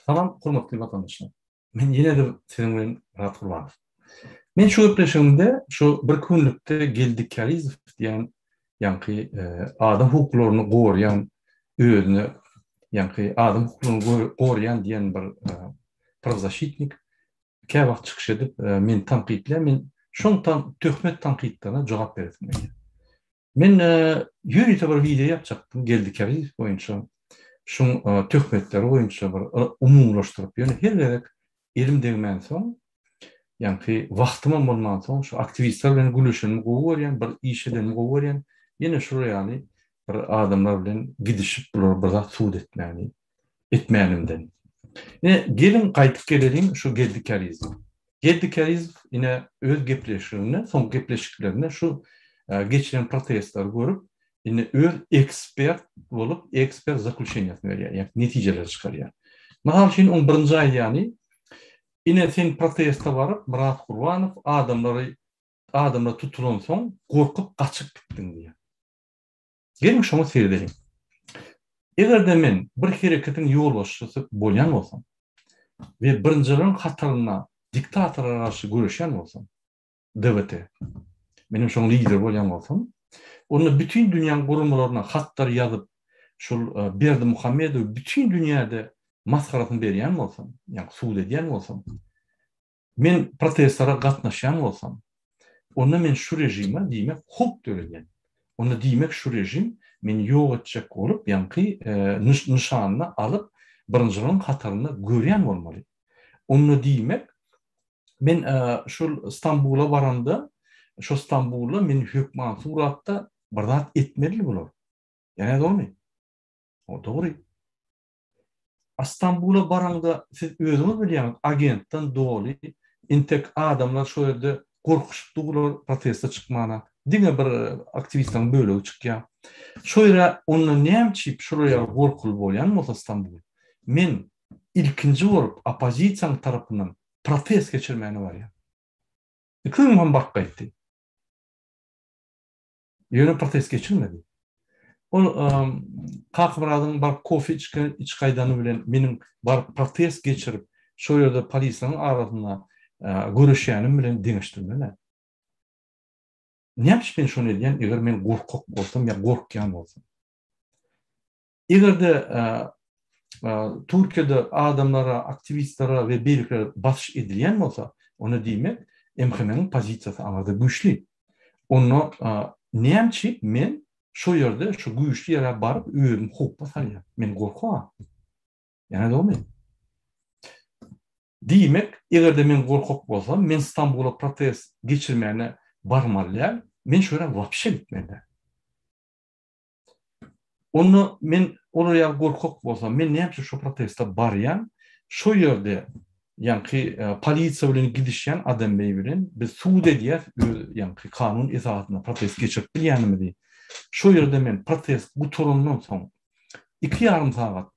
Salam, hormatly vatandaşlar. Men yine de senin bilen Murat Gurbanov. Men şu öpleşimde, şu bir günlükte Geldikariz diyen yankı adam hukuklaryny goruyan özüne yankı adam hukuklaryny goruyan diyen bir pravzащитник käwagt çykyş edip men tanqidle men şondan töhmet tanqidlerine jogap berdim. Men ýöne bir video yapjaktym Geldikariz boýunça. Şun töhmetleri boýunça bir umumlaşdyryp, ýöne her gerek elim degmän soň, ýani wagtymam bolman soň şu aktivistler bilen güleşenimi gowy bir iş edenimi gowy ýene şu ýani bir adamlar bilen gidişip bular bir zat suud etmänimden. Gelin gaýtyp gelelim şu Geldikariz. Geldikariz ine öz gepleşigine, soň gepleşiklerine şu geçiren protestler görüp ine öz ekspert bolup ekspert zakluşeniyasını berýär, ýani netijeler çykarýar. Mahal şin 11-nji aý ýani ine sen protesta baryp Murat Gurbanov adamlar tutulan soň gorkup gaçyp gitdiň diýär. Gelin şoňa seredelim. Egerde men bir hereketiň ýol başçysy bolýan bolsam we birinjilerin hataryna diktatora garşy güreşen bolsam, DVT, menim şoň lider bolýan bolsam, onu bütün dünyanın gurumlaryna hatlar yazıp şol Berdi Muhammedow bütün dünyada maskaratyny berýän bolsam, ýani suud edýän bolsam, men protestlara gatnaşan bolsam, onda men şu rejime diýmek huk töredýän. Onda diýmek şu rejim men ýok etjek bolup, ýani nişanyny alyp birinjilerin hataryny görýän bolmaly. Onu diýmek men şol İstanbul'a baranda, şu İstanbul'a men hökman suratda bir zat etmeli bular. Ýani dolmy? O dogry. İstanbul'a baranda siz özüňiz bilýän agentden doly intek adamlar şu ýerde gorkuşup durlar protesta çykmana. Diňe bir aktivistlaryň bölegi çykýar. Şu ýere onu näme şuraya gorkul bolýan bolsa İstanbul. Men ilkinji bolup opozisiýaň tarapyndan protest geçirmäni bar ýa. Kim hem bakgaýdy. Ýöne protest geçirmedi. O kakbiradyň bar kofe iç gaýdany bilen menin bar protest geçirip şu ýerde polisiýanyň arasyna görüşýänim bilen deňişdirmeli. Näme ben şonu edýän, eger men gorkak bolsam ýa gorkýan bolsam. Egerde Türkiýede adamlara, aktivistlere we beýliklere basyş edilýän bolsa, onu diýmek MHM'nin pozisiýasy aňarda güýçli. Onu näme men şu ýerde şu güýçli ýere baryp özüm hukuk basaýar. Men gorkam. Ýani dolmy? Diýmek, egerde men gorkak bolsam, men İstanbul'a protest geçirmäne barmalýar, men şu ýere wapşe gitmeli. Onu men oraya gorkak bolsam, men näme şu protesta barýan, şu ýerde ýani polisiýa bilen gidişýän adam bilen biz suud edýär, ýani kanun esatyna protest geçirip bilýänimi. Şu ýerde men protest bu turundan soň 2,5 saat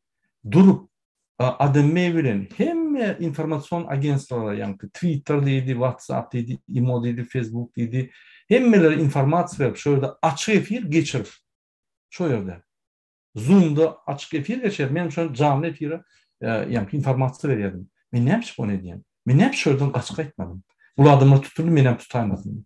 durup adam bilen hemme informasyon agentslary ýani Twitter diýdi, WhatsApp diýdi, Imo diýdi, Facebook diýdi, hemmeler informasiýa berip şu ýerde açyk efir geçirip şu ýerde Zoom'da açık efir geçer. Men şu canlı efire ýani informasiýa berýärdim. Men näme bunu edýän? Men näme şurdan gaçyk aýtmadym? Bu adamlar tutuldy, men hem tutaýmadym.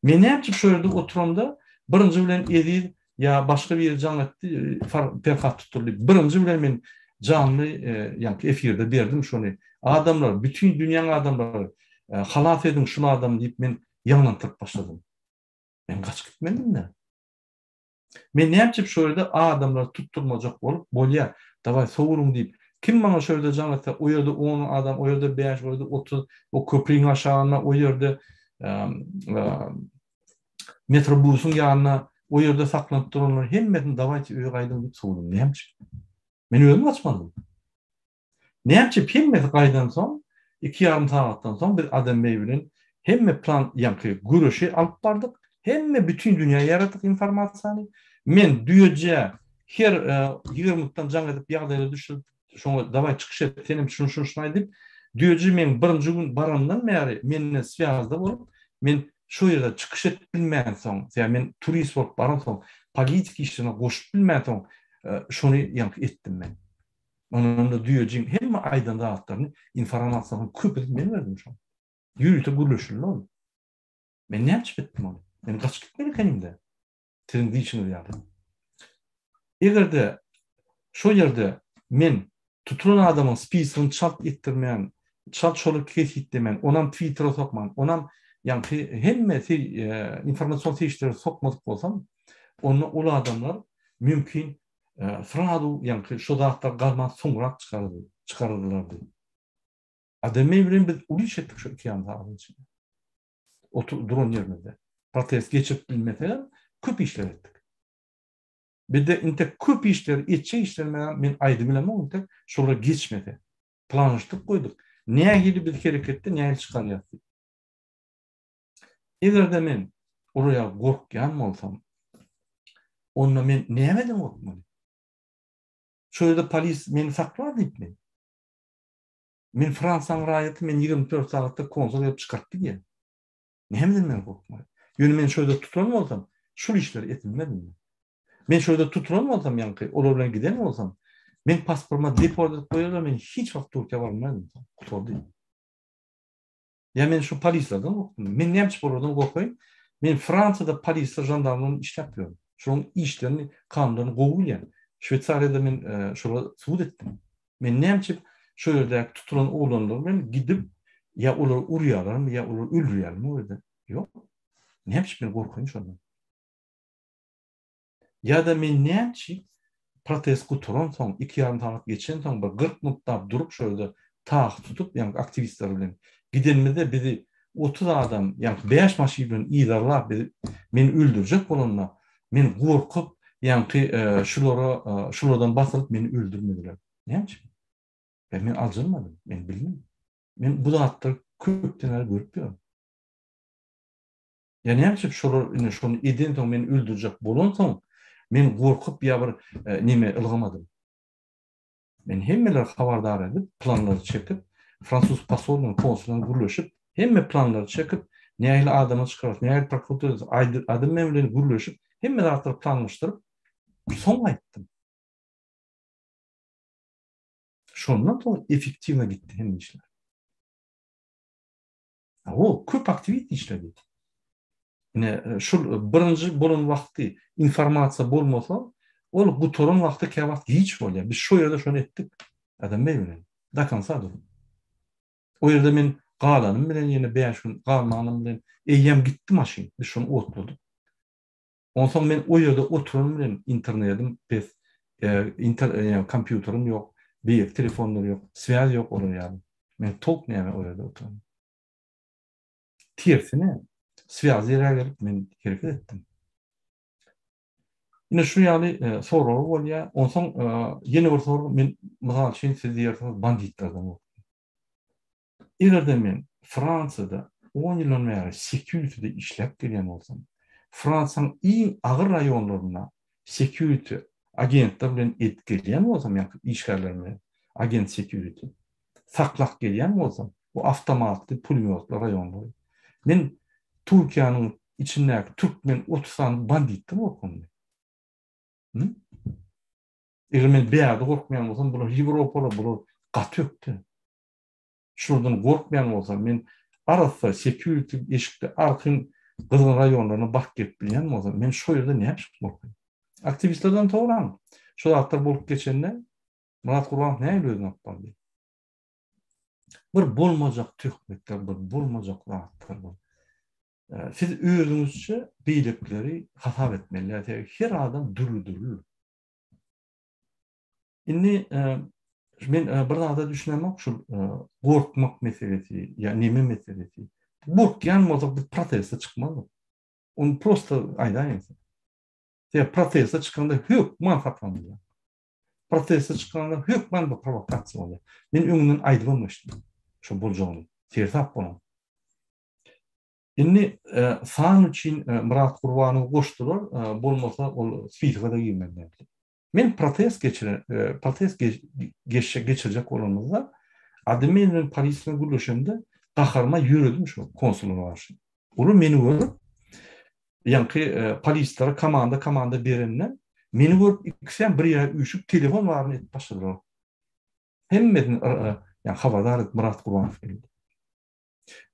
Men näme şu ýerde oturanda birinji bilen edil ýa başga bir canlı etdi, perhat tutuldy. Birinji bilen men canlı ýani efirde berdim şonu. Adamlar, bütün dünýäň adamlary halat edin şu adam diýip men ýaglantyryp başladym. Men gaçyk gitmedim-de. Men näme şu ýerde adamlar tutturmajak bolup bolýar. Daway sowurun diýip kim bana şu ýerde jangatda o ýerde 10 adam, o ýerde 5, o ýerde 30, o köprüň aşagyna, o ýerde metrobusyň ýanyna, o ýerde saklanyp duranlar hemmetini dawaýçy öýe gaýdym diýip sowurun. Näme? Men özüm açmadım. Näme hemmeti gaýdan soň 2,5 saatdan soň bir adam bilen hemme plan ýani güreşi alyp bardyk. Hemme bütün dünya yaratık informasyony. Men düýeje her 20-dan jaň edip ýagdaýlara düşürip şoňa daway çykyş et, senem şunu aýdyp düýeje men birinji gün barandan bäri menne swýazda bolup men şu ýerde çykyş et bilmän soň, ýa men turist bolup baran soň politik işine goşup bilmän soň şonu ýani etdim men. Onun da duyacağım hem aydan dağıtlarını informasyonu köpedip men verdim şu an. Yürüyte gürleşirli oldu. Men ne yapıp ettim onu? Men kaç gitmeli kenimde. Senin diyişini yani. Eğer de şu yerde men tutulan adamın spisini çalt ettirmeyen, çalt çolup kesitlemen, onam Twitter'a sokman, onam yani hem informasyon teşhisleri sokmadık olsam, onu ulu adamlar mümkün fradu yani şu dağıtlar kalmaz sonra çıkarırlardı. Adem evren biz ulu iş ettik şu iki yanda ağzın içinde. Drone yerinde. Protest geçip bilmeden köp işler ettik. Bir de inte köp işler, etçe işlermeden men aydı bilmem o inte şolar geçmedi. Planlaştık koyduk. Neye gidip bir harekette, neye çıkar yaptık. Eğer de men oraya korkyan mı olsam, onunla men neye medim korkmalı? Şöyle de polis meni saklar deyip mi? Men Fransa'nın rayeti men 24 saatte konsul yapıp çıkarttı diye. Neye medim men korkmalı? Yönü men şöyle tutulan mı olsam, şu işleri etilmedim mi? Men şöyle tutulan mı olsam yankı, olurlar giden mi olsam, men pasportuma deport koyarlar, men hiç vakit Türkiye varmadım. Kutu değil. Ya men şu polislerden korktum. Men ne yapıp oradan korkayım? Men Fransa'da polisler, jandarmanın iş yapıyorum. Şunun işlerini, kanunlarını kovuyor. Şveytsaria'da men şurada suud ettim. Men ne yapıp şöyle tutulan oğlanlar ben gidip ya olur uruyorlar mı ya olur öldürüyorlar mı öyle. Yok. Ne yapıp ben korkayım şu anda. Ya da men ne yapıp protest kuturan son, 2,5 saat geçen son, 40 minutda durup şöyle tağ tutup, yani aktivistler bilen gidenmede bizi 30 adam, yani 5 maşinen idarlar, beni öldürecek olanlar, men korkup, yani şulardan basılıp beni öldürmediler. Ne yapayım? Ben alcılmadım, ben bilmem. Ben bu da hatta köptener görüp diyorum. Ya ne yapayım şunu edin son beni öldürecek bolon son, men korkup ya bir neme ılgamadım. Men hemmeler habardar edip, planları çekip, Fransız pasolunun konsulunu gürleşip, hemme planları çekip, nähili adama çıkarıp, nähili prokurator adım memlerini gürleşip, hemmeler artık planlaştırıp, son ayttım. Şondan sonra efektivne gitti hem işler. O köp aktivite işledi. Yine şu birinci bunun vakti informasiya bolmasa, ol bu torun vakti kevat hiç bolya. Biz şu yerde şunu ettik. Adam memlerini. Dakansadı. O yerde men galanım bilen yine 5 gün galmanım bilen eýem gitti maşyn. Biz şonu oturduk. Ondan men o yerde otururum bilen internetim pes kompýuterim ýok, bir telefonlar ýok, swýaz ýok olur ýaly. Men tok näme o yerde otururum. Tersine swýaz ýerä men hereket etdim. Yine şu ýaly soraw bolýar. Ondan ýene bir soraw men mysal üçin siz diýersiniz banditlerden. Eğer men Fransa'da 10 yıldan beri security'de işlep gelen olsam, Fransa'nın en ağır rayonlarına security agentler bilen etkileyen olsam, yani işgallerine agent security saklak gelen olsam, bu avtomatlı pulyotlu rayonları. Men Türkiye'nin içindeki Türkmen 30 tane bandittim o konuda. Eğer men bir yerde korkmayan olsam, bunu Avrupa'da bunu katı yoktu. Şuradan korkmayan olsam, men arasa security eşikte arkın kızgın rayonlarına bak gep bilen olsam, men şu yerde ne yapıp korkayım? Aktivistlerden toğran. Şu hatlar bolup geçenler, Murat Kurban ne öyle yapar diye. Bir bolmajak töhmetler, bir bolmajak rahatlar var. Siz özünüzçe beylikleri hasap etmeli. Her adam dürü. Inni men bir da düşünemek şu korkmak meselesi, yani neme meselesi. Korkyan bolsa bir proteste çıkmalı. Onu prosta aydan ya proteste çıkanda hükman saklanıyor. Proteste çıkanda hükman bir provokasyon oluyor. Men öňünden aýdylmamışdym. Şu boljany. Tersap bunu. Inni san üçin Murat Gurbanyny goşdular, bolmasa ol spiýçe da girmedi. Men protest geçirecek olanımızda adamın Paris'e gülüşünde kaharma yürüdüm şu konsuluna karşı. Onu meni görüp yani polislere komanda berenler meni görüp ikisinden bir yere üşüp telefon varını et başladılar. Hemmedin yani habadarlık Murat Kurbanov geldi.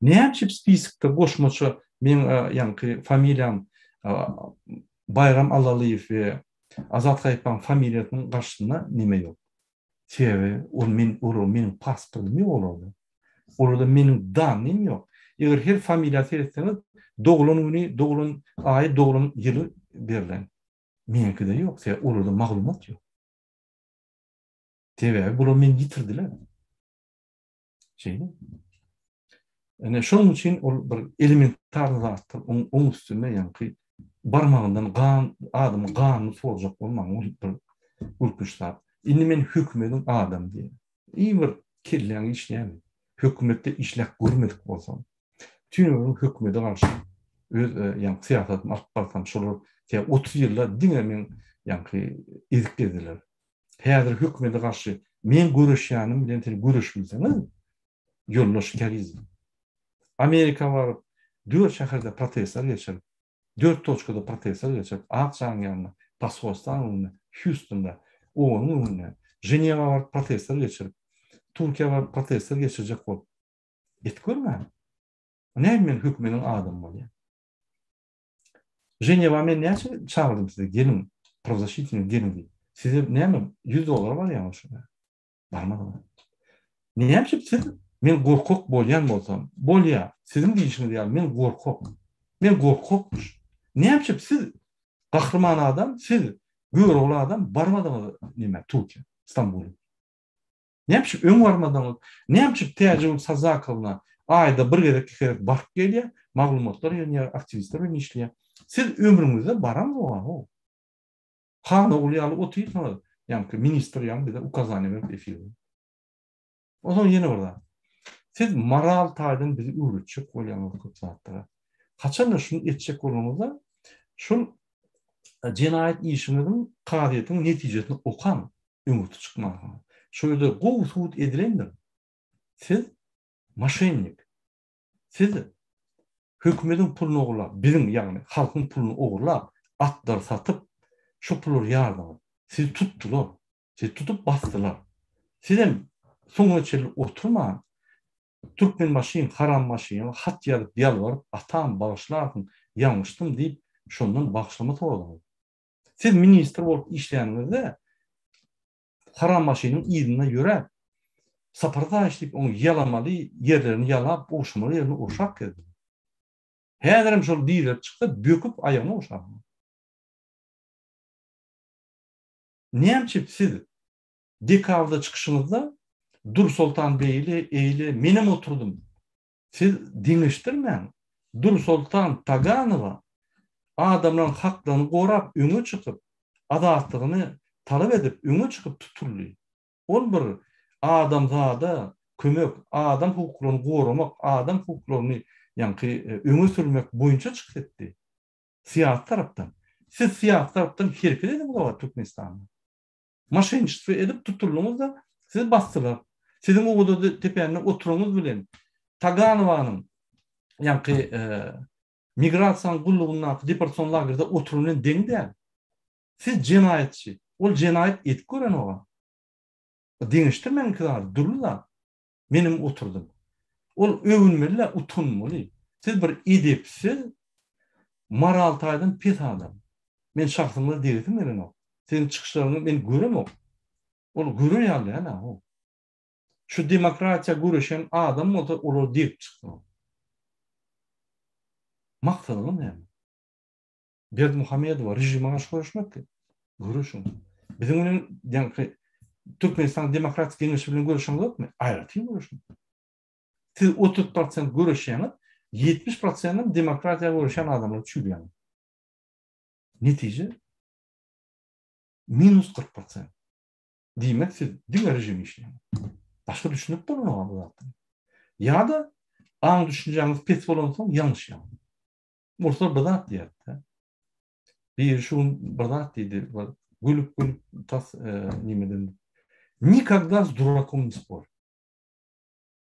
Näçe spiskde goşmaça men yani familiýam Bayram Alalyýew we Azat Gaýpan familiýasynyň garşysynda nime ýok. Sebäbi ol meniň pasportum ýok bolady. Orada meniň danym ýok. Eger her familiýa seretseňiz, dogulun güni, dogulun aý, dogulun ýyly berilen. Meňkide ýok. Sebäbi orada maglumat ýok. Sebäbi bular meni ýitirdiler. Şeýle. Yani şunun için ol bir elementar zatdır. Onun üstünde yani barmağından gan adamın ganı soracak olmam bir ürküşler. Indi men hükmetin adam diye. İyi bir kirleyen işleyen. Hükümette işlek görmedik olsam. Tüm hükümete karşı öz yani siyasetim akbarsam şolur. 30 yıllar dinlemen yani ezik dediler. Häzir hükümete karşı men görüşýänim bilen görüşmeseniz yollaşýaryz. Amerika var, 4 şäherde protestler geçer. 4 toçkada protestler geçer. Akçaň ýanyna, Pasostanň ýanyna, Houston'da, onun ýanyna, Ženeva var protestler geçer. Türkiýe var protestler geçirecek bol. Etgörmä. Näme men hükmeniň adam bolýar. Ženeva men näçe çağırdym sizi, gelin, правозащитник gelin. Size näme $100 var ýa şuna. Barmadylar. Näme siz men gorkok bolýan bolsam, bolýa. Sizin diýişiňiz ýa men gorkok. Men gorkokmuş. Näme siz gahrman adam, siz göwer bol adam barmadyňyz nime Türkiýe, Istanbul. Näme öň barmadyňyz, näme täze Sazakowyna aýda bir gerek baryp gelýär, maglumatlar ýa aktivistler bilen işleýär. Siz ömrüňizde baramyz? Hana ulýaly otyýsyňyz, ýa-ni ministr ýa-ni bir ukazaniýa berip efirde. O zaman ýene orada. Siz moral taýdan bizi öwretjek bolýan köp zatlara. Haçan şunu etjek bolmaňyzda, şol jenaýat işiniň kadyýatyň netijesini okan öňürtü çykmagy. Şu ýerde gowsut edilendir. Siz maşennik. Siz hökümetiň puluny ogurlap, bizim ýagny halkyň puluny ogurlap, atlar satyp, şu pulary ýardyňyz. Siz tutdular. Siz tutup basdylar. Sizem soňuna çelip oturma. Türkmen maşin, haram maşin, hat ýazyp ýalwaryp, atam bagyşlaryn, ýalňyşdym diýip, şondan bagyşlama soradylar. Siz ministr bolup işleýäningizde haram maşinin ýerine ýöre, saparda işlip, onu ýalamaly ýerlerini ýalap, oşmaly ýerini oşak edip. Häzirim şol diýilip çyksa, böküp aýagyny oşak. Näme siz dekabda çykyşyňyzda Dur Sultan Beyli menim oturdum. Siz diňeşdirmäň. Dur Sultan Taganowa adamlaryň haklaryny gorap öňe çykyp, adatlygyny talap edip öňe çykyp tuturly. Ol bir adamzada kömek, adam hukuklaryny goramak, adam hukuklaryny ýa-ni öňe sürmek boýunça çykdy. Siyasi tarapdan. Siz siyasi tarapdan herkes edip bu Türkmenistanda. Maşençilik edip tuturluňyzda siz basdylar. Sizin o da tepeğine oturunuz bilen Taganowanyň ýa-ni migrasiýa gullugyna deportasyon lagerinde oturunan deňde. Siz jenaýetçi. Ol jenaýet etip gören oga. Deňişdirmeň kadar durla. Menim oturdum. Ol övünmeli, utunmaly. Siz bir edepsiz, moral taýdan pes adam. Men şahsymda diýetim meren o. Senin çykyşlaryny men göremok. Ol görýär ýa-ni o. Şu demokratiýa görüşen adam bolsa olar diýip çykdy. Maksadyň näme? Berdimuhammedow rejime garşy görüşmek. Görüşün. Bizim bilen ýa-ni Türkmenistan Demokratik Geňeşi bilen görüşen ýokmy? Aýraty görüşün. Siz 30% görüşýäňiz, 70% demokratiýa görüşen adamlar çüýýär. Netije -40%. Diýmek siz diňe rejim işleýär. Başka düşünüp bolmagy bu zatda. Ya da aň düşünjeňiz pes bolansoň ýalňyş ýa. Bolsa bir zat diýär. Bir şu bir zat diýdi, gülüp tas nimeden. Никогда с дураком не спорь.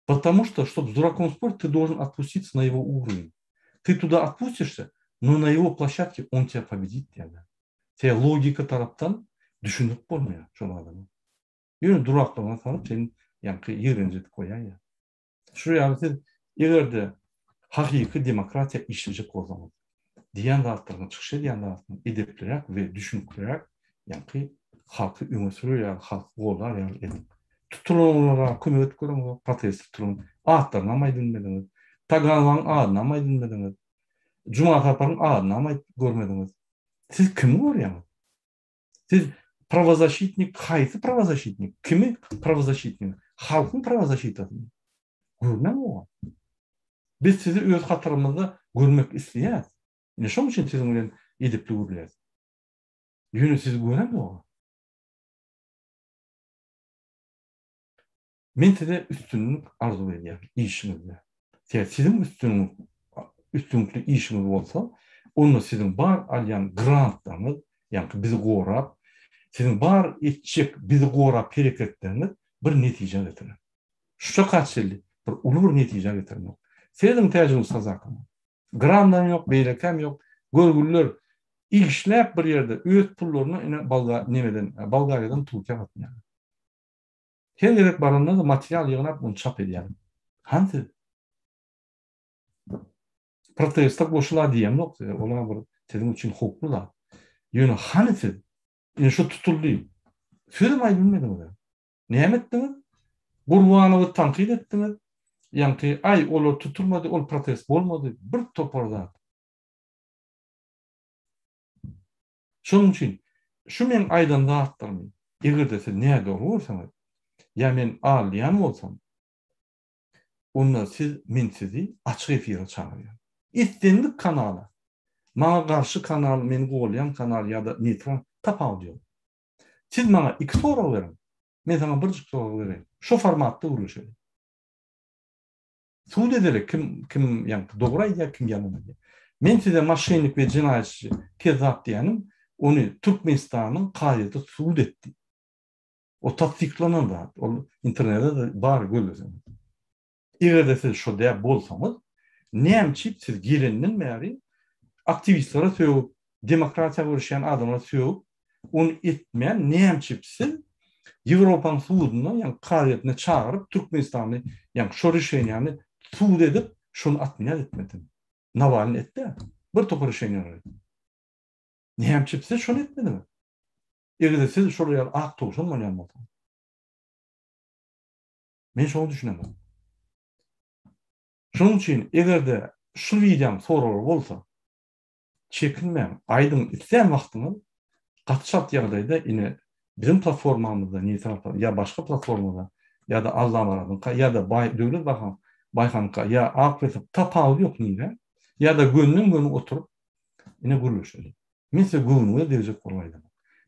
Потому что, чтобы с дураком спорить, ты должен отпуститься на его уровень. Ты туда отпустишься, но на его площадке он тебя победит. Тебя логика тараптан düşünüp bolmaýar şol adamı. Ýöne duraklığına salyp senin ýanky ýerenjetip koýar ýa. Şu ýaly siz egerde hakyky demokratiýa işlejek bolsaňyz, diýen zatlaryň çykyşy diýen zatlaryň edeplerek we düşünüklerek ýanky halky öňe sürýär, halk golar ýa-ni tutulmalara kömek edip görüňiz, protest tutulyň, atlaryna maýdylmadiňiz, Taganlaryň adyna maýdylmadiňiz, Juma taparyň adyna maýdyp görmediňiz. Siz kimi görýärsiz? Siz правозащитник, haýsy правозащитник? Kimi правозащитник? Halkyň правозащитасы. Görmem o. Biz sizi öz hatırımızda görmek isteýäs. Ine şoň üçin siziň bilen edipli görýäs. Ýöne siz görem o. Men size üstünlük arzu edýär işinizde. Siziň üstünlükli işiniz bolsa, onu siziň bar alýan grantlaryňyz, ýani bizi gorap, siziň bar etjek bizi gorap hereketleriniz bir netije getirir. Şuşa kaçyly bir uly bir netije getirmek. Siziň täjribe sazakmy. Grantdan ýok, beýlekam ýok. Görgüller işläp bir ýerde öz pullaryny ine Bolgariýadan Türkiýe gatnaýar. Her gerek baranda da material ýygnap bunu çap edýär. Hansı? Protestak boşula diýem ýok. Olar bir siziň üçin hukuklar. Ýöne hansı? Ine şu tutuldy. Söýdüm aýdylmadyňyz. Näme etdiňiz? Gurbanowy tanqid etdiňiz. Ýani ay olar tutulmady, ol protest bolmady. Bir toparda. Şoň üçin şu men aýdan dağıtdyrmy. Egerde siz näde bolsaňyz, ýa men alýan bolsam, onda men sizi açyk efire çağırýar. İstendik kanala. Maňa garşy kanal, meni golýan kanal ýa-da neytral tapal diýär. Siz maňa 2 soraw berin. Men sana bir soraw bereyim. Şu formatda görüşelim. Suud ederek kim ýa-ni dogry aýdýar, kim ýalany aýdýar. Men size maşynyk we jinaýatçy kezap diýenim, onu Türkmenistanyň kaýdy suud etdi. O tasdiklanan da, o internette de bar görürsüň. Egerde siz şo diýip bolsaňyz, näçip siz gelenden bäri aktivistlere söýüp, demokratiýa görüşýän adamlara söýüp, onu etmeýän näçip siz Ýewropaň suudyna, ýani kaýdyna çağırıp Türkmenistany, ýani şo reşeňýany suud edip, şonu atmaýar etmedin. Navalny etdi. Bir topar reşeňýany. Näçip siz şonu etmediniz? Egerde siz şol ýaly ak togşan bolýan bolsa. Men şonu düşünemem. Şoň üçin egerde şu videom soralar bolsa, çekinmem, aýdyň itsen wagtyny gatşat ýagdaýda ine bizim platformamyzda, ýa başga platformada, ýa-da Azamaradyň, ýa-da döwlet baýhanka, ýa akbesip tapaly ýok nire, ýa-da gönlüm oturup ine gürleşeli. Men size gönlüňe dewjek bolmaýdym.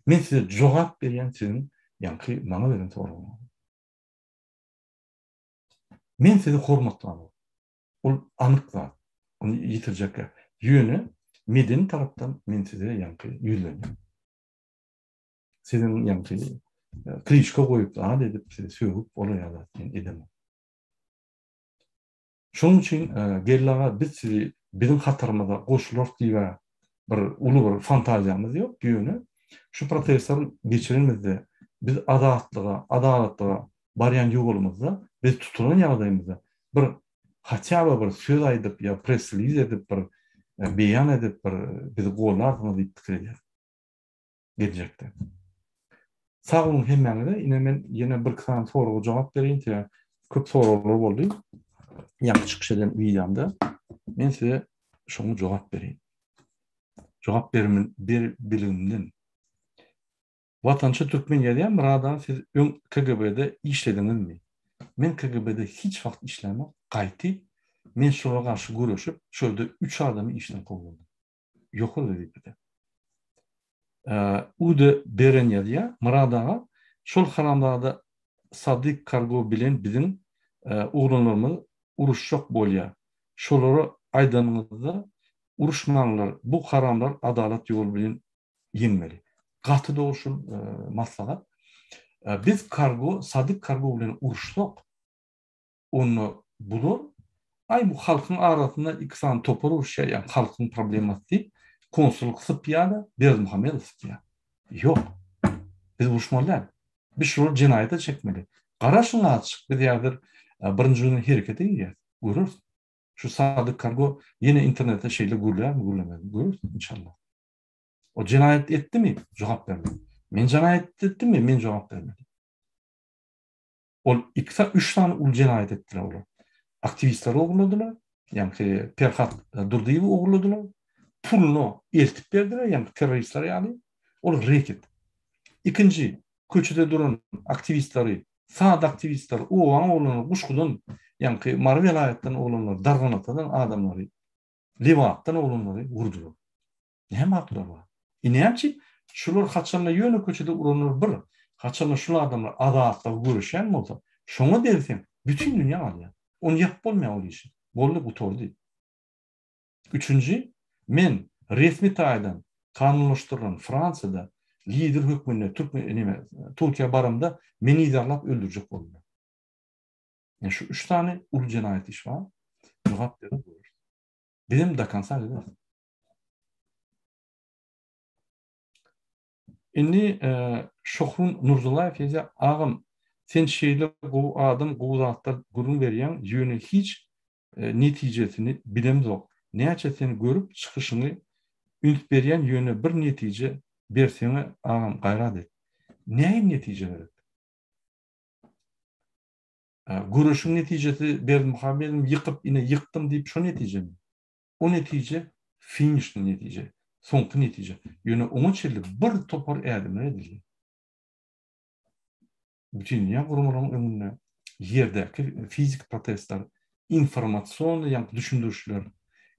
Men size jogap berýän siziň ýanky maňa beren soragyňyz. Men sizi hormatlaýan. Ol anyk zat. Onu ýitirjek. Ýöne medeni tarapdan men size ýanky ýüzlenýär. Siziň ýanky kriçka goýup da edip sizi söýüp olaýarlar men edemem. Şoň üçin gellaga biz sizi bizim hatarymyza goşular diýip bir uly bir fantaziýamyz ýok. Ýöne şu protestler geçirilmezde biz adalatlığa baryan yolumuzda biz tutulan ýagdaýymyzda bir haçaba bir söz aýdyp ýa press release edip bir beýan edip bir biz goýlarmy diýip pikir edýär. Gelecekde. Sag bolun hemmäňize ine men ýene bir kısa soraga jogap berýin. Köp soralar boldy. Ýa çykyş eden videomda men size şonu jogap berýin. Jogap berimin bir bilimden Vatandaşı Türkmen ýa-da muradan siz KGB'de işlediňizmi? Men KGB'de hiç wagt işlemem. Gaýty men şoňa garşy görüşüp, şöyle 3 adamy işden kovdum. Ýok edipdi. Uda beren ýa-da muradaga şol haramlarda Sadyk Kargo bilen biziň oglanlarymyz uruşjak bolýar. Şolary aýdanymyzda uruşmanlar, bu haramlar adalet ýolu bilen ýenmeli. Gaty doğuşul maslahat. Biz Sadyk Kargo bilen uruşsak, onu bulur, ay bu halkın arasında ikisini topar uruşa, yani halkın probleması deyip, konsuluk sıpyada, Berdimuhamedov sıpyada. Yok. Biz uruşmalar. Bir şol cinayete çekmeli. Garaşyň açyk bir ýerdir birinji güni herekete giýär. Görürsiň. Şu Sadyk Kargo yine internette şeýle gürlemedi. Görürsiň inşallah. O cinayet etdimi? Jogap bermedi. Men cinayet etdimmi? Men jogap bermedim. Ol 2-3 tane ul cinayet etdiler olar. Aktivistler ogurladylar. Yani Perhat Durdiýew ogurladylar. Pulunu eltip berdiler. Yani teröristler yani. Ol reket. İkinci, köçüde duran aktivistleri, sağda aktivistler, oğlan oğlanı kuşkudan, yani Mara vilayetden oğlanları, Darganatadan adamları, Livat'tan oğlanları vurdular. Ne haklar var? İneyemçi, şular haçanla yönü köçüde uğranır bir, haçanla şular adamlar adaatla görüşen mi olsa, şunu dersen, bütün dünya var ya, onu yapıp olmayan ol işi. Bollu bu tor değil. Üçüncü, men resmi taydan kanunlaştırılan Fransa'da lider hükmünde Türkiye barımda meni idarlap öldürecek oldu. Yani şu 3 tane ulu cinayet iş var. Cevap verin. Benim de kanser eder. Şimdi Şohrun Nurzullayev ise ağam sen şeyle bu adam guzatlar gurun veriyen yönü hiç neticesini bilemiz yok. Ne açı seni görüp çıkışını ünit veriyen yönü bir netice bersene ağam gayrat et. Neyim netice verir? Görüşün neticesi berdim haberim yıkıp yine yıktım deyip şu netice mi? O netice finişli netice. Soňky netice. Ýöne oňa çelip bir topar ädimler edildi. Bütün ýa gurumlaryň öňünde ýerdäki fizik protestler, informasiýon ýa düşündürüşler.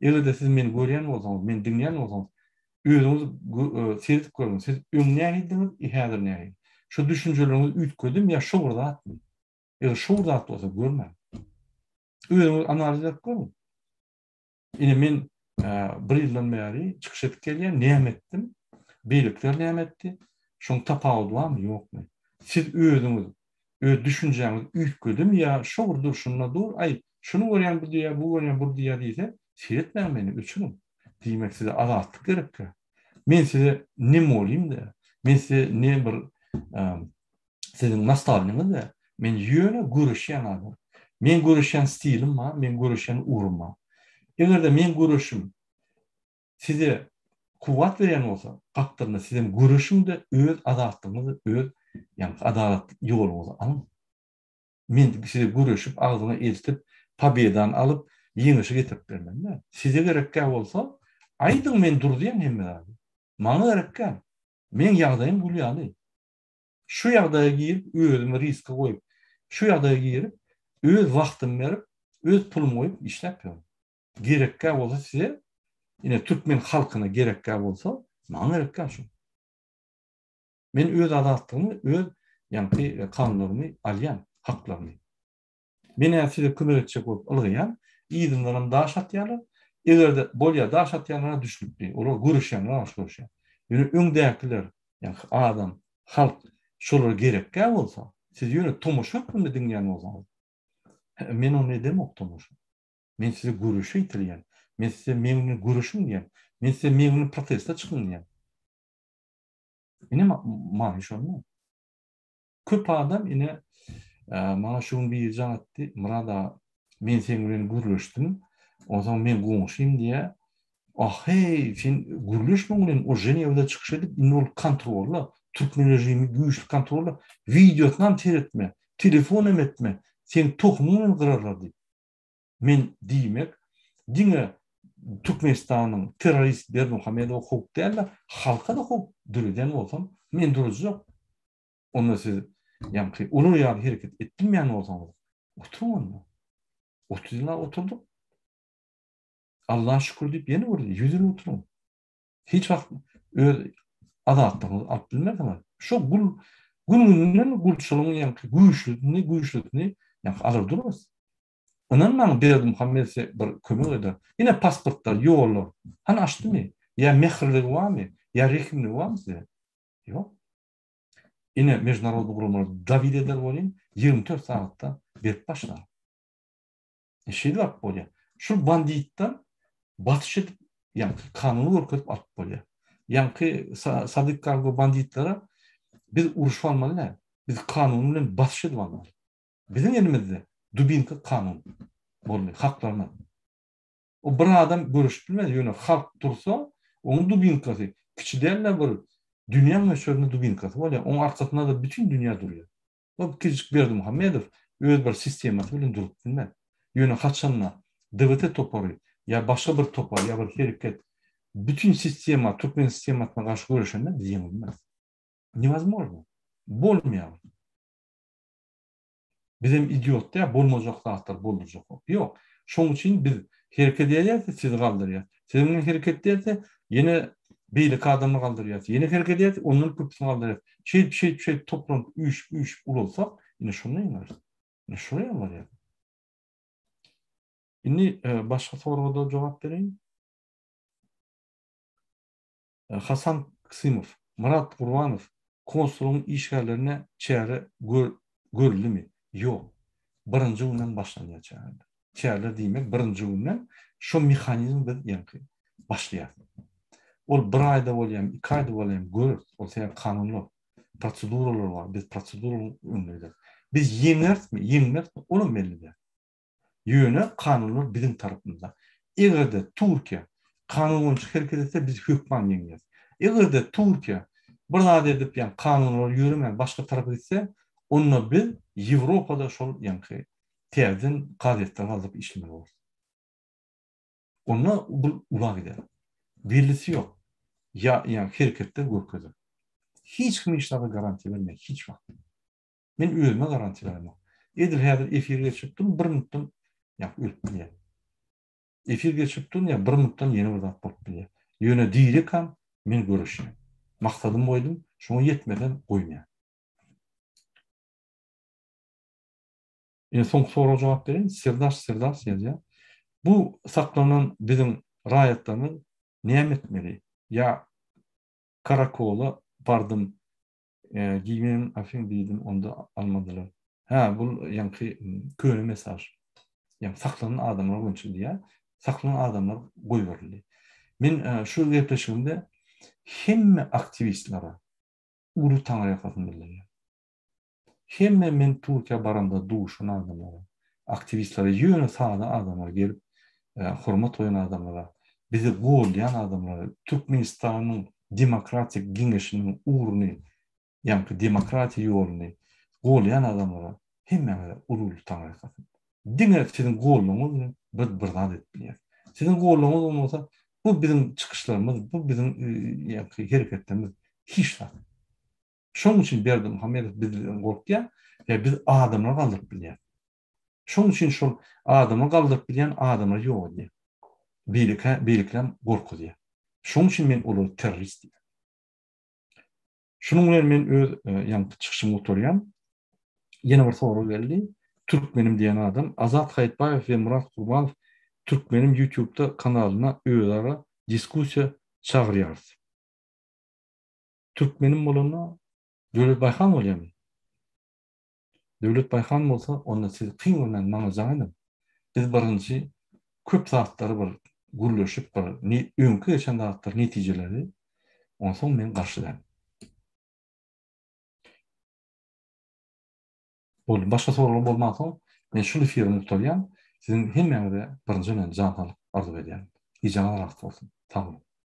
Eger siz meni görýän bolsaňyz, meni dinleýän bolsaňyz, özüňiz sezip görüňiz. Siz öňüne gidiniz, häzir näme? Şu düşünjeleriňizi üýtgedim ýa şu wurda atmy? Eger şu wurda atdy bolsa görmä. Özüňiz analiz edip görüň. Ine men bir ýyldan bäri çykyş edip gelýän näme etdim? Beýlikler näme etdi? Şoň tapawdy barmy, ýokmy? Siz özüňiz, öz düşünjeňiz üýtgedim ýa şu wurda şunla dur, ay şunu görýän bu diýär, bu görýän bu diýär diýse, siretmän meni üçin. Diýmek size azatlyk gerek. Men size näme bolýym-da? Men size ne bir sizin nastavnyňyz da, men ýöne görüşýän adam. Men görüşýän stilim bar, men görüşýän urum bar. Eger de men görüşüm size kuwat beren bolsa, gapdyrna sizin görüşümde öz adatlygyňyzy, öz ýani adalat ýoluňyzy alın. Men size görüşüp agzyna eltip, pabedan alyp, ýeňişe getirip bermem. Size gerekkä bolsa, aýdyň men durdyň hemme. Maňa gerekkä. Men ýagdaýym gülýärli. Şu ýagdaýa girip, özümi riske goýup, şu ýagdaýa girip, öz wagtymy berip, öz pulumy goýup işläp ýörüm. Gerekkä bolsa size, yine Türkmen halkyna gerekkä bolsa, maňa gerekkä şu. Men öz adatlygymy, öz ýani kanunlarymy alýan, haklarymy. Men size kömek etjek bolup alýan, ýygyndyrym daş atýarlar. Egerde bolýa daş atýanlara düşlükdi. Olar görüşýänler aşgyrşýan. Ýöne öňdäkiler, ýani adam, halk şolar gerekkä bolsa, siz ýöne tomuş hökmünde diňýän bolsaňyz. Men onu ne demek tomuş? Men size görüşü itilýän. Men size meniň görüşüm diýen. Men size meniň protesta çykyn diýen. Ine maňa şonu. Köp adam ine maňa şunu bir ýan etdi. Murada men sen bilen görüşdüm. O zaman men goňşym diýe. Ah hey, sen görüşmüň bilen o Jenewda çykyş edip inol kontrolla, Türkmen rejimi güýçli kontrolla, videodan teretme, telefon emetme, sen tohumyny gyrarlar diýip. Men diýmek, diňe Türkmenistanyň terrorist Bermuhamedow hukuk däl, halka da hukuk düreden bolsam, men durjak. Onda siz ýani uly ýaly hereket etdirmeýän bolsaňyz, oturmaň. 30 ýyl oturduk. Allah şükür diýip ýene bir 100 ýyl oturuň. Hiç wagt öz adatlygyny alyp bilmedimi? Şu gülünden gulçulugyny ýani güýçlüdini ýani alyp durmaz. Onan maň Bermuhamed bir kömek eder. Ine pasportlar, ýollar. Han açdymy? Ýa mehrlik barmy? Ýa rehimlik barmy? Ýok. Ine mejnarody gurumlar david eder bolýan, 24 saatda berip başlar. Şeýle bak bolýar. Şu banditdan batyş edip, ýani kanuny görkezip alyp bolýar. Ýani Sadyk Kargo banditlara biz uruş almalylar. Biz kanun bilen basış edýänler. Bizim elimizde dubinka kanun bolmaly, haklarına. O bir adam görüşüp bilmez, ýöne halk dursa, onun dubinkasy kiçi däller bir dünýä meşhurlygyny dubinkasy bolýar. Onun arkasynda da bütün dünýä durýar. O Kiçik Berdimuhammedow öz bir sistemasy bilen durup bilmez. Ýöne haçanla DVT topary ya başga bir topar ya bir hereket bütün sistema, Türkmen sistemasyna garşy görüşende biz ýeňilmez. Невозможно. Bolmaýar. Bizim idiot da bolmajak zatlar boldurjak. Yok. Şoň üçin biz hereket edýärse siz galdyrýar. Siziň hereket edýärse ýene beýlik adamy galdyrýar. Ýene hereket edýärse onuň köpüsini galdyrýar. Şey toplanıp üç ululsak ýene şondan ýanar. Ýene şoňa ýanar. Indi başga soraga da jogap bereýin. Hasan Kysimow, Murat Gurbanow konsulun işgärlerine çäre görüldimi? Ýok. Birinji günden başlanýar çäre. Çäre diýmek birinji günden şo mexanizm biz ýa-ni başlaýar. Ol bir aýda bolýar, 2 aýda bolýar, gör, ol sen kanunlar, proseduralar bar. Biz proseduralar öňüňde. Biz ýeňmersmi, onu belli. Ýöne kanunlar bizim tarapymızda. Egerde Türkiýe kanun hereket etse biz hökman ýeňýär. Egerde Türkiýe bir zat edip ýa kanunlar ýürümen başga tarapy gitse, onu biz Ýewropada şol ýa-ni täzeden gazetler alyp işlemeli bolar. Onu bu ulak gider. Birlisi ýok. Ya hereketler görkezip. Hiç kim işlere garanti vermek, hiç wagt. Men özüme garanti beremem. Edil häzir efirge çykdym, bir minutdan ýa ölüp bilýär. Efirge çykdym ýa bir minutdan ýene bir zat bolup bilýär. Ýöne diýdik hem men görüşýän. Maksadym goýdum, şoňa ýetmeden goýmaýar. Soňky soraga jogap berin. Sirdaş ýazýar. Bu saklanan bizim raýatlarymyz näme etmeli? Ya karakola bardym, giýmenim afin diýdim, onda almadylar. Ha, bu ýa-ni köne mesaj. Yani saklanan adamlar oyuncu diye saklanan adamlar goy verildi. Men şu gepleşigimde hemme aktivistlere ulu taňa ýakyn bilýär. Hemme men Türkiýe baranda duşan adamlara, aktivistlere ýöne sahada adamlar gelip hormat oýan adamlara, bizi golýan adamlara, Türkmenistanyň demokratik giňeşiniň uğruny, ýa-ni demokratiýa ýoluny golýan adamlara hemme ulu taňa ýakyn. Diňe sizin golluňyz bir zat etmeli. Sizin golluňyz bolmasa, bu bizim çykyşlarymyz, bu bizim hereketlerimiz hiç zat. Şoň üçin Berdimuhammedow bizden gorkýar we biz adamlar galdyryp bilýär. Şoň üçin şol adamy galdyryp bilýän adamlar ýok edi. Beýliklen gorkudýar. Şoň üçin men olary terrorist diýdim. Şunuň bilen men öz çykyşymy oturýam. Ýene bir soru geldi. Türkmenim diyen adam Azat Hayitbayev ve Murat Gurbanow Türkmenim YouTube'da kanalına öýlere diskussiýa çagyrýar. Türkmenim bolana Döwlet Bayhan bolýarmy? Döwlet Bayhan bolsa, onda siz kyn bilen maňyzagyny. Biz birinji köp satlary bir gürleşip bir öňkü geçen zatlar netijeleri ondan soň men garşydan. Başka sorular bolmasa, men şunu firma tutarýam. Sizin hemmeňize birinji jan sağlyk arzu edýän. Ýa-ni rahat bolsun. Sağ olun.